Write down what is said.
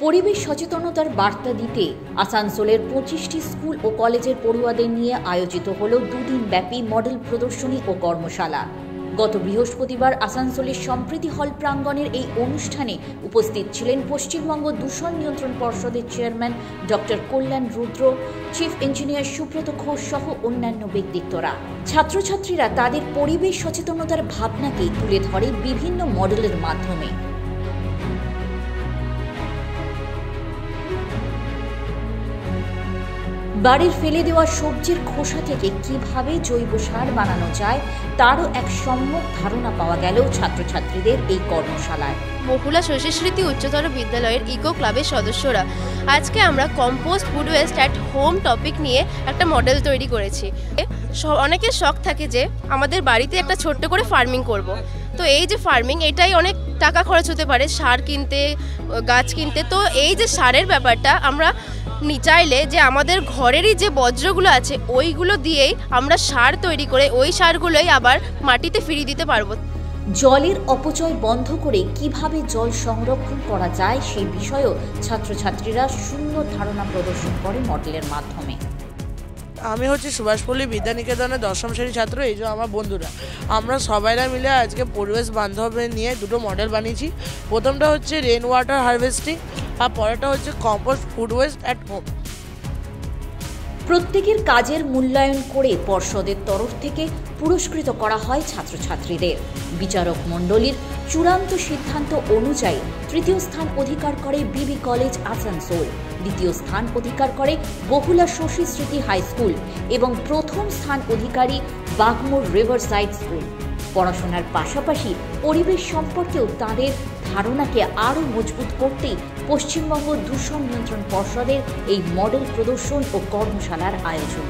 পরিবেশ সচেতনতার বার্তা দিতে আসানসোলের 25টি স্কুল ও কলেজের পড়ুয়াদের নিয়ে আয়োজিত হল দুদিন ব্যাপী মডেল প্রদর্শনী ও কর্মশালা। গত বৃহস্পতিবার আসানসোলের সম্প্রীতি হল প্রাঙ্গণের এই অনুষ্ঠানে উপস্থিত ছিলেন পশ্চিমবঙ্গ দূষণ নিয়ন্ত্রণ পর্ষদের চেয়ারম্যান ডক্টর কল্যাণ রুদ্র, চিফ ইঞ্জিনিয়ার সুব্রত ঘোষ সহ অন্যান্য ব্যক্তিত্বরা। ছাত্রছাত্রীরা তাদের পরিবেশ সচেতনতার ভাবনাকে তুলে ধরে বিভিন্ন মডেলের মাধ্যমে। বাড়ির ফেলে দেওয়া সবজির খোসা থেকে কিভাবে জৈব সার বানানো যায় তারও এক সম্যক ধারণা পাওয়া গেল ছাত্রছাত্রীদের এই কর্মশালায়। মহুলা শশীস্মৃতি উচ্চতর বিদ্যালয়ের ইকো ক্লাবের সদস্যরা আজকে আমরা compost food waste at home topic নিয়ে একটা মডেল তৈরি করেছি। অনেকের শখ থাকে যে আমাদের বাড়িতে একটা ছোট্ট করে ফার্মিং করব। তো এই যে ফার্মিং, এটাই অনেক টাকা খরচ হতে পারে সার কিনতে, গাছ কিনতে। তো এই যে সারের ব্যাপারটা আমরা চাইলে যে আমাদের ঘরেরই যে বজ্রগুলো আছে ওইগুলো দিয়েই আমরা সার তৈরি করে ওই সারগুলোই আবার মাটিতে ফিরিয়ে দিতে পারবো। জলের অপচয় বন্ধ করে কিভাবে জল সংরক্ষণ করা যায় সেই বিষয়েও ছাত্রছাত্রীরা শূন্য ধারণা প্রদর্শন করে মডেলের মাধ্যমে। আমি হচ্ছে সুভাষপল্লী বিদ্যানিকেতনের 10ম শ্রেণীর ছাত্র। এই যে আমার বন্ধুরা, আমরা সবাইরা মিলে আজকে পরিবেশ বান্ধব নিয়ে দুটো মডেল বানিয়েছি। প্রথমটা হচ্ছে রেন ওয়াটার হারভেস্টিং আর পরেরটা হচ্ছে compost food waste at home. প্রত্যেকের কাজের মূল্যায়ন করে পর্ষদের তরফ থেকে পুরস্কৃত করা হয় ছাত্রছাত্রীদের। বিচারক মণ্ডলীর চূড়ান্ত সিদ্ধান্ত অনুযায়ী তৃতীয় স্থান অধিকার করে বিবি কলেজ আসানসোল, দ্বিতীয় স্থান অধিকার করে বহুলা শশীস্মৃতি হাই স্কুল এবং প্রথম স্থান অধিকারী বাগমোড় রিভারসাইড স্কুল। পড়াশোনার পাশাপাশি পরিবেশ সম্পর্কেও তাদের ধারণাকে আরও মজবুত করতেই পশ্চিমবঙ্গ দূষণ নিয়ন্ত্রণ পর্ষদের এই মডেল প্রদর্শন ও কর্মশালার আয়োজন।